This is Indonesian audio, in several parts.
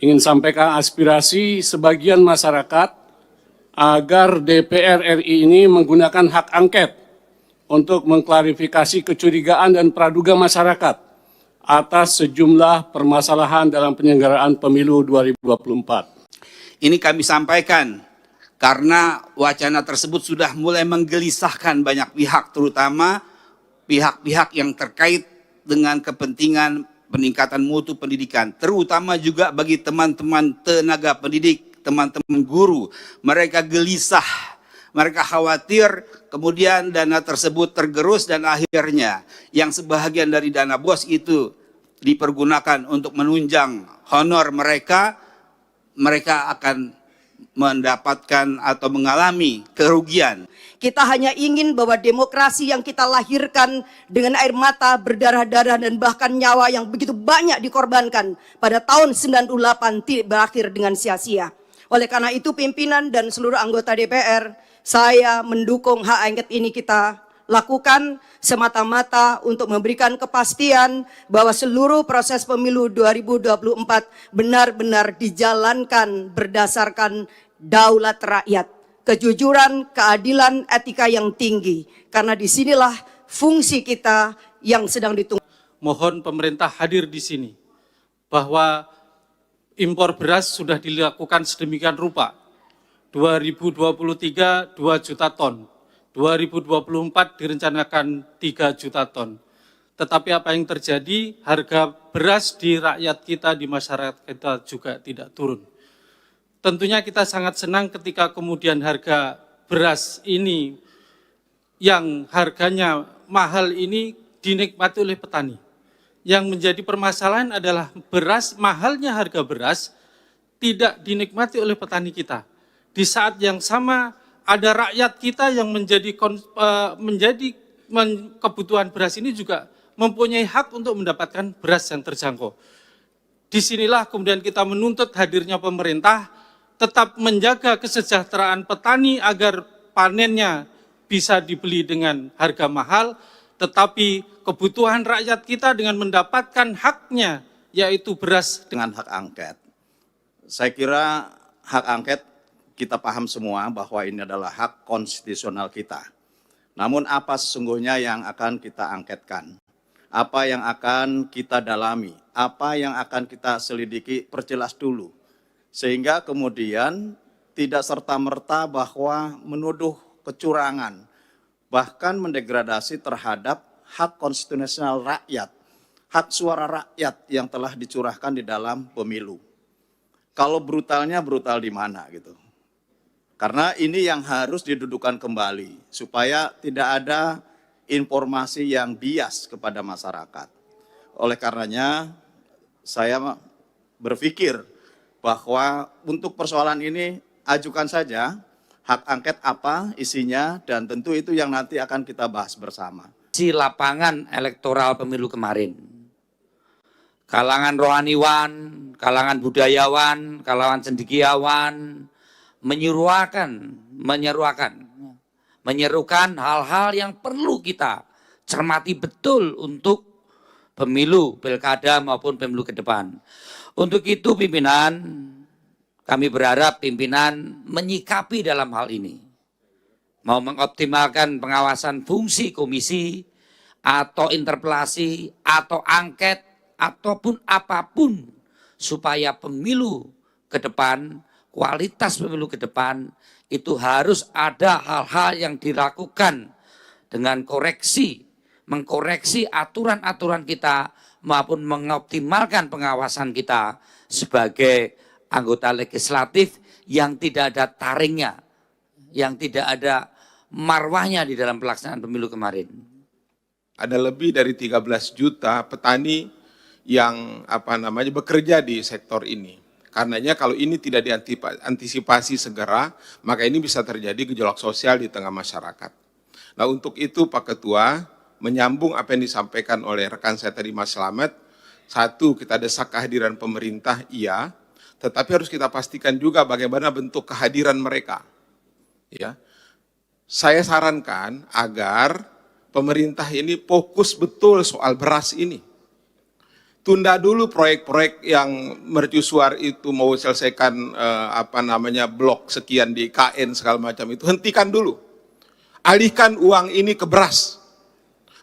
ingin sampaikan aspirasi sebagian masyarakat agar DPR RI ini menggunakan hak angket untuk mengklarifikasi kecurigaan dan praduga masyarakat atas sejumlah permasalahan dalam penyelenggaraan pemilu 2024. Ini kami sampaikan karena wacana tersebut sudah mulai menggelisahkan banyak pihak, terutama pihak-pihak yang terkait dengan kepentingan peningkatan mutu pendidikan, terutama juga bagi teman-teman tenaga pendidik, teman-teman guru. Mereka gelisah, mereka khawatir kemudian dana tersebut tergerus dan akhirnya yang sebahagian dari dana BOS itu dipergunakan untuk menunjang honor mereka, mereka akan mendapatkan atau mengalami kerugian. Kita hanya ingin bahwa demokrasi yang kita lahirkan dengan air mata, berdarah-darah dan bahkan nyawa yang begitu banyak dikorbankan pada tahun 98 tidak berakhir dengan sia-sia. Oleh karena itu pimpinan dan seluruh anggota DPR, saya mendukung hak angket ini kita lakukan semata-mata untuk memberikan kepastian bahwa seluruh proses pemilu 2024 benar-benar dijalankan berdasarkan daulat rakyat, kejujuran, keadilan, etika yang tinggi. Karena disinilah fungsi kita yang sedang ditunggu. Mohon pemerintah hadir di sini bahwa impor beras sudah dilakukan sedemikian rupa. 2023 2 juta ton. 2024 direncanakan 3 juta ton. Tetapi apa yang terjadi, harga beras di rakyat kita, di masyarakat kita juga tidak turun. Tentunya kita sangat senang ketika kemudian harga beras ini yang harganya mahal ini dinikmati oleh petani. Yang menjadi permasalahan adalah mahalnya harga beras tidak dinikmati oleh petani kita. Di saat yang sama ada rakyat kita yang menjadi kebutuhan beras ini juga mempunyai hak untuk mendapatkan beras yang terjangkau. Disinilah kemudian kita menuntut hadirnya pemerintah tetap menjaga kesejahteraan petani agar panennya bisa dibeli dengan harga mahal, tetapi kebutuhan rakyat kita dengan mendapatkan haknya, yaitu beras. Dengan hak angket, saya kira hak angket kita paham semua bahwa ini adalah hak konstitusional kita. Namun apa sesungguhnya yang akan kita angketkan? Apa yang akan kita dalami? Apa yang akan kita selidiki? Perjelas dulu. Sehingga kemudian tidak serta-merta bahwa menuduh kecurangan, bahkan mendegradasi terhadap hak konstitusional rakyat, hak suara rakyat yang telah dicurahkan di dalam pemilu. Kalau brutalnya brutal di mana gitu. Karena ini yang harus didudukan kembali supaya tidak ada informasi yang bias kepada masyarakat. Oleh karenanya saya berpikir bahwa untuk persoalan ini ajukan saja hak angket apa isinya dan tentu itu yang nanti akan kita bahas bersama. Si lapangan elektoral pemilu kemarin, kalangan rohaniwan, kalangan budayawan, kalangan cendekiawan menyerukan hal-hal yang perlu kita cermati betul untuk pemilu, pilkada maupun pemilu ke depan. Untuk itu pimpinan, kami berharap pimpinan menyikapi dalam hal ini. Mau mengoptimalkan pengawasan fungsi komisi, atau interpelasi, atau angket, ataupun apapun, supaya pemilu ke depan, kualitas pemilu ke depan, itu harus ada hal-hal yang dilakukan dengan koreksi, mengkoreksi aturan-aturan kita, maupun mengoptimalkan pengawasan kita sebagai anggota legislatif yang tidak ada taringnya, yang tidak ada marwahnya di dalam pelaksanaan pemilu kemarin. Ada lebih dari 13 juta petani yang bekerja di sektor ini. Karenanya kalau ini tidak diantisipasi segera, maka ini bisa terjadi gejolak sosial di tengah masyarakat. Nah untuk itu Pak Ketua, menyambung apa yang disampaikan oleh rekan saya tadi Mas Slamet, satu, kita desak kehadiran pemerintah, iya, tetapi harus kita pastikan juga bagaimana bentuk kehadiran mereka. Ya, saya sarankan agar pemerintah ini fokus betul soal beras ini. tunda dulu proyek-proyek yang mercusuar itu, mau selesaikan blok sekian di KN segala macam itu, hentikan dulu. Alihkan uang ini ke beras.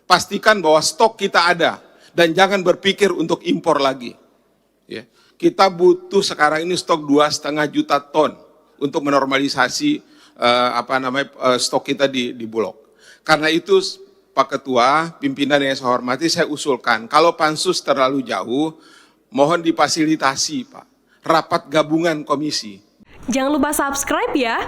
Pastikan bahwa stok kita ada dan jangan berpikir untuk impor lagi. Ya. Kita butuh sekarang ini stok 2,5 juta ton untuk menormalisasi stok kita di Bulog. Karena itu Pak Ketua, pimpinan yang saya hormati, saya usulkan kalau pansus terlalu jauh, mohon difasilitasi Pak, rapat gabungan komisi. Jangan lupa subscribe ya.